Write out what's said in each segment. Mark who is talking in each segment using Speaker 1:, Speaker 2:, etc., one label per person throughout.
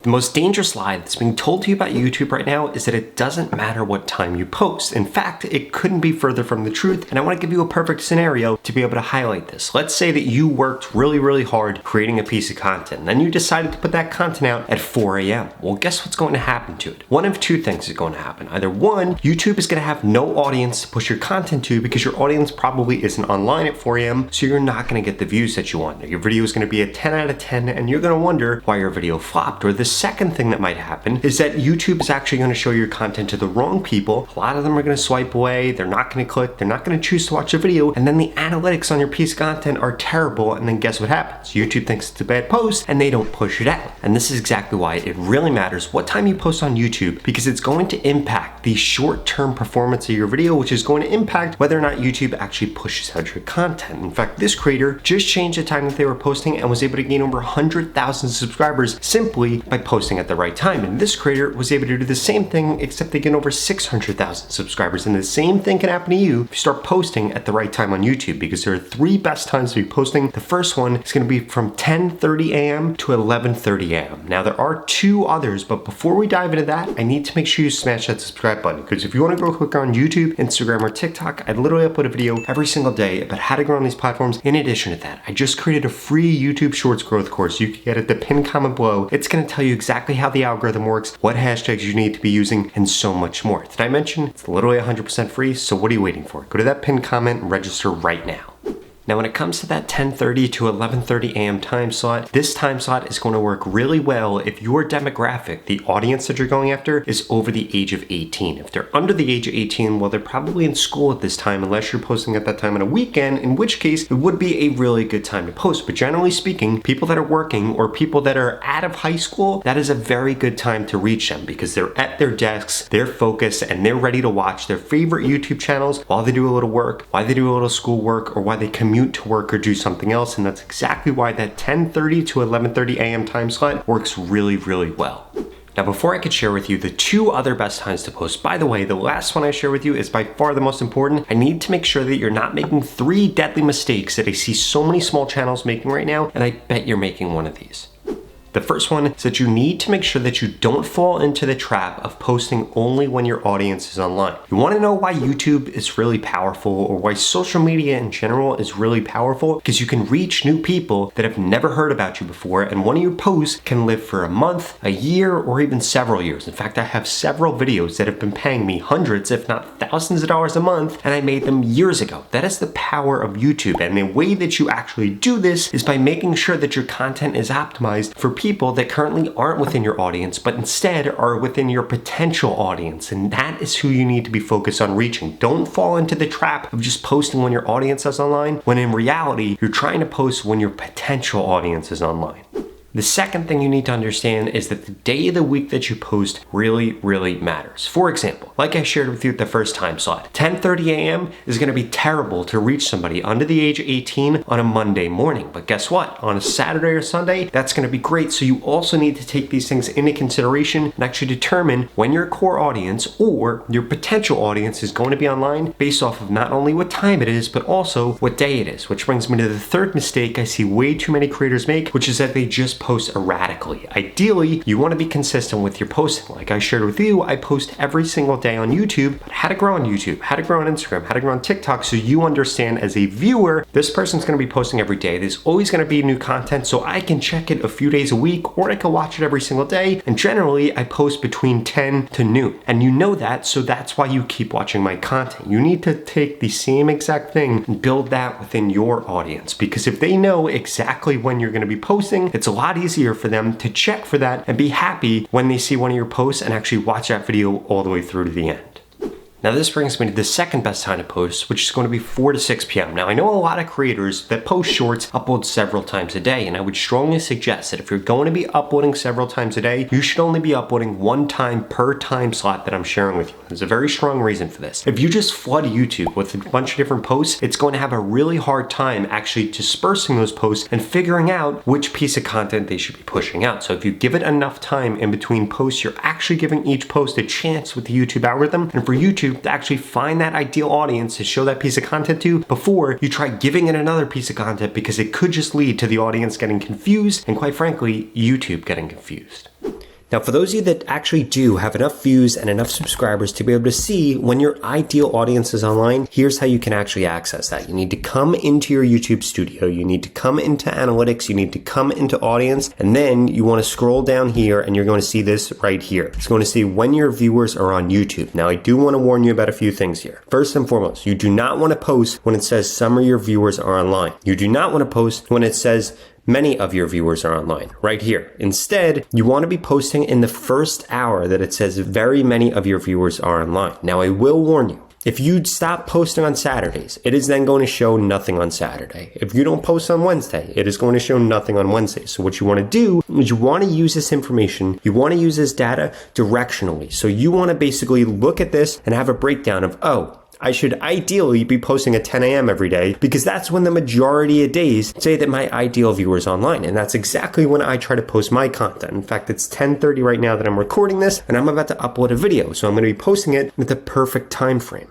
Speaker 1: The most dangerous lie that's being told to you about YouTube right now is that it doesn't matter what time you post. In fact, it couldn't be further from the truth, and I want to give you a perfect scenario to be able to highlight this. Let's say that you worked really hard creating a piece of content, and then you decided to put that content out at 4 a.m. Well, guess what's going to happen to it? One of two things is going to happen. Either one, YouTube is going to have no audience to push your content to because your audience probably isn't online at 4 a.m., so you're not going to get the views that you want. Your video is going to be a 10 out of 10, and you're going to wonder why your video flopped. Or the second thing that might happen is that YouTube is actually going to show your content to the wrong people. A lot of them are going to swipe away, they're not going to click, they're not going to choose to watch the video, and then the analytics on your piece of content are terrible, and then guess what happens? YouTube thinks it's a bad post and they don't push it out. And this is exactly why it really matters what time you post on YouTube, because it's going to impact the short-term performance of your video, which is going to impact whether or not YouTube actually pushes out your content. In fact, this creator just changed the time that they were posting and was able to gain over 100,000 subscribers simply by posting at the right time. And this creator was able to do the same thing, except they get over 600,000 subscribers. And the same thing can happen to you if you start posting at the right time on YouTube, because there are three best times to be posting. The first one is going to be from 10:30 a.m. to 11:30 a.m. Now there are two others, but before we dive into that, I need to make sure you smash that subscribe button, because if you want to go click on YouTube, Instagram, or TikTok, I literally upload a video every single day about how to grow on these platforms. In addition to that, I just created a free YouTube Shorts growth course. You can get it at the pinned comment below. It's going to tell you exactly how the algorithm works, what hashtags you need to be using, and so much more. Did I mention it's literally 100% free? So what are you waiting for? Go to that pinned comment and register right now. Now, when it comes to that 10:30 to 11:30 a.m. time slot, this time slot is going to work really well if your demographic, the audience that you're going after, is over the age of 18. If they're under the age of 18, well, they're probably in school at this time, unless you're posting at that time on a weekend, in which case it would be a really good time to post. But generally speaking, people that are working or people that are out of high school, that is a very good time to reach them, because they're at their desks, they're focused, and they're ready to watch their favorite YouTube channels while they do a little work, while they do a little school work, or while they commute to work or do something else. And that's exactly why that 10:30 to 11:30 a.m. time slot works really well. Now, before I could share with you the two other best times to post, by the way, the last one I share with you is by far the most important. I need to make sure that you're not making three deadly mistakes that I see so many small channels making right now, and I bet you're making one of these. The first one is that you need to make sure that you don't fall into the trap of posting only when your audience is online. You want to know why YouTube is really powerful, or why social media in general is really powerful? Because you can reach new people that have never heard about you before, and one of your posts can live for a month, a year, or even several years. In fact, I have several videos that have been paying me hundreds, if not thousands of dollars a month, and I made them years ago. That is the power of YouTube, and the way that you actually do this is by making sure that your content is optimized for people that currently aren't within your audience, but instead are within your potential audience. And that is who you need to be focused on reaching. Don't fall into the trap of just posting when your audience is online, when in reality, you're trying to post when your potential audience is online. The second thing you need to understand is that the day of the week that you post really matters. For example, like I shared with you at the first time slot, 10:30 a.m. is going to be terrible to reach somebody under the age of 18 on a Monday morning. But guess what? On a Saturday or Sunday, that's going to be great. So you also need to take these things into consideration and actually determine when your core audience or your potential audience is going to be online based off of not only what time it is, but also what day it is. Which brings me to the third mistake I see way too many creators make, which is that they just post erratically. Ideally, you want to be consistent with your posting. Like I shared with you, I post every single day on YouTube, but how to grow on YouTube, how to grow on Instagram, how to grow on TikTok, so you understand as a viewer, this person's going to be posting every day. There's always going to be new content, so I can check it a few days a week, or I can watch it every single day. And generally, I post between 10 to noon. And you know that, so that's why you keep watching my content. You need to take the same exact thing and build that within your audience, because if they know exactly when you're going to be posting, it's a lot easier for them to check for that and be happy when they see one of your posts and actually watch that video all the way through to the end. Now this brings me to the second best time to post, which is going to be 4 to 6 p.m. Now I know a lot of creators that post shorts upload several times a day, and I would strongly suggest that if you're going to be uploading several times a day, you should only be uploading one time per time slot that I'm sharing with you. There's a very strong reason for this. If you just flood YouTube with a bunch of different posts, it's going to have a really hard time actually dispersing those posts and figuring out which piece of content they should be pushing out. So if you give it enough time in between posts, you're actually giving each post a chance with the YouTube algorithm, and for YouTube to actually find that ideal audience to show that piece of content to before you try giving it another piece of content, because it could just lead to the audience getting confused and, quite frankly, YouTube getting confused. Now, for those of you that actually do have enough views and enough subscribers to be able to see when your ideal audience is online, here's how you can actually access that. You need to come into your YouTube studio, you need to come into analytics, you need to come into audience, and then you want to scroll down here and you're going to see this right here. It's going to see when your viewers are on YouTube. Now, I do want to warn you about a few things here. First and foremost, you do not want to post when it says some of your viewers are online. You do not want to post when it says many of your viewers are online, right here. Instead, you want to be posting in the first hour that it says very many of your viewers are online. Now, I will warn you, if you stop posting on Saturdays, it is then going to show nothing on Saturday. If you don't post on Wednesday, it is going to show nothing on Wednesday. So what you want to do is you want to use this information, you want to use this data directionally. So you want to basically look at this and have a breakdown of, oh, I should ideally be posting at 10 a.m. every day because that's when the majority of days say that my ideal viewer is online. And that's exactly when I try to post my content. In fact, it's 10:30 right now that I'm recording this and I'm about to upload a video. So I'm going to be posting it with the perfect time frame.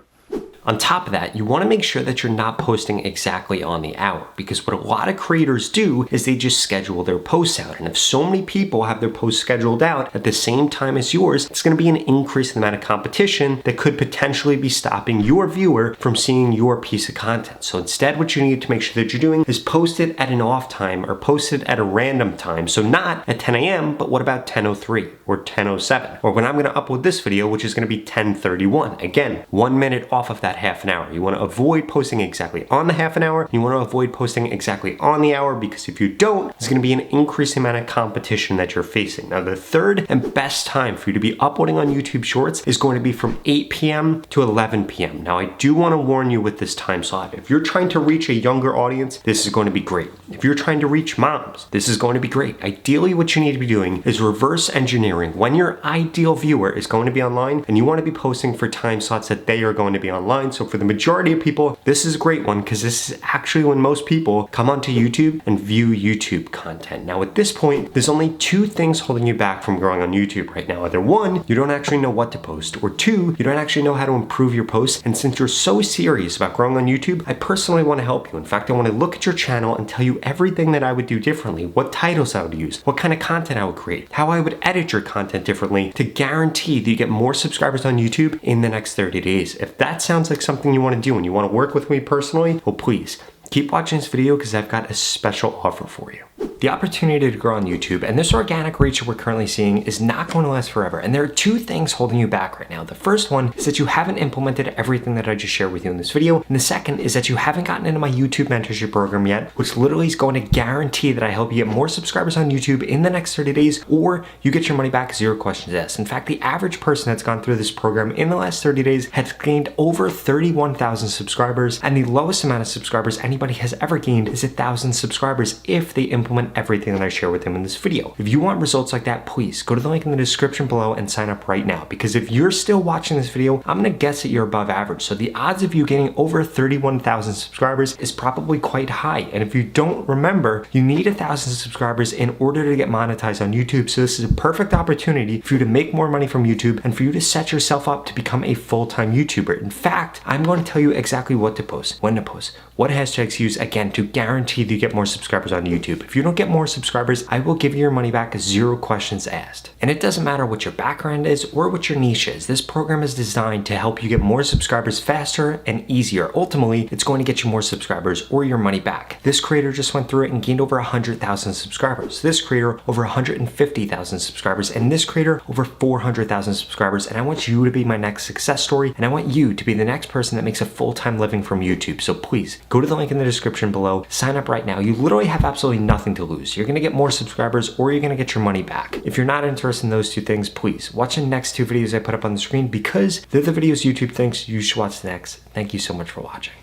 Speaker 1: On top of that, you want to make sure that you're not posting exactly on the hour, because what a lot of creators do is they just schedule their posts out. And if so many people have their posts scheduled out at the same time as yours, it's going to be an increase in the amount of competition that could potentially be stopping your viewer from seeing your piece of content. So instead, what you need to make sure that you're doing is post it at an off time or post it at a random time. So not at 10 a.m., but what about 10:03 or 10:07? Or when I'm going to upload this video, which is going to be 10:31. Again, 1 minute off of that half an hour. You want to avoid posting exactly on the half an hour. You want to avoid posting exactly on the hour, because if you don't, there's going to be an increasing amount of competition that you're facing. Now, the third and best time for you to be uploading on YouTube Shorts is going to be from 8 p.m. to 11 p.m. Now, I do want to warn you with this time slot. If you're trying to reach a younger audience, this is going to be great. If you're trying to reach moms, this is going to be great. Ideally, what you need to be doing is reverse engineering when your ideal viewer is going to be online, and you want to be posting for time slots that they are going to be online. So for the majority of people, this is a great one because this is actually when most people come onto YouTube and view YouTube content. Now, at this point, there's only two things holding you back from growing on YouTube right now. Either one, you don't actually know what to post, or two, you don't actually know how to improve your posts. And since you're so serious about growing on YouTube, I personally want to help you. In fact, I want to look at your channel and tell you everything that I would do differently, what titles I would use, what kind of content I would create, how I would edit your content differently to guarantee that you get more subscribers on YouTube in the next 30 days. If that sounds like something you want to do and you want to work with me personally, well, please keep watching this video because I've got a special offer for you. The opportunity to grow on YouTube and this organic reach that we're currently seeing is not going to last forever. And there are two things holding you back right now. The first one is that you haven't implemented everything that I just shared with you in this video. And the second is that you haven't gotten into my YouTube mentorship program yet, which literally is going to guarantee that I help you get more subscribers on YouTube in the next 30 days, or you get your money back, 0 questions asked. In fact, the average person that's gone through this program in the last 30 days has gained over 31,000 subscribers. And the lowest amount of subscribers anybody has ever gained is 1,000 subscribers if they implement everything that I share with them in this video. If you want results like that, please go to the link in the description below and sign up right now, because if you're still watching this video, I'm gonna guess that you're above average. So the odds of you getting over 31,000 subscribers is probably quite high. And if you don't remember, you need 1,000 subscribers in order to get monetized on YouTube. So this is a perfect opportunity for you to make more money from YouTube and for you to set yourself up to become a full-time YouTuber. In fact, I'm going to tell you exactly what to post, when to post, what hashtags use, again, to guarantee that you get more subscribers on YouTube. If you don't get more subscribers, I will give you your money back, 0 questions asked. And it doesn't matter what your background is or what your niche is. This program is designed to help you get more subscribers faster and easier. Ultimately, it's going to get you more subscribers or your money back. This creator just went through it and gained over 100,000 subscribers. This creator over 150,000 subscribers, and this creator over 400,000 subscribers. And I want you to be my next success story, and I want you to be the next person that makes a full-time living from YouTube. So please go to the link in the description below, sign up right now. You literally have absolutely nothing to lose. You're gonna get more subscribers or you're gonna get your money back. If you're not interested in those two things, please watch the next 2 videos I put up on the screen, because they're the videos YouTube thinks you should watch next. Thank you so much for watching.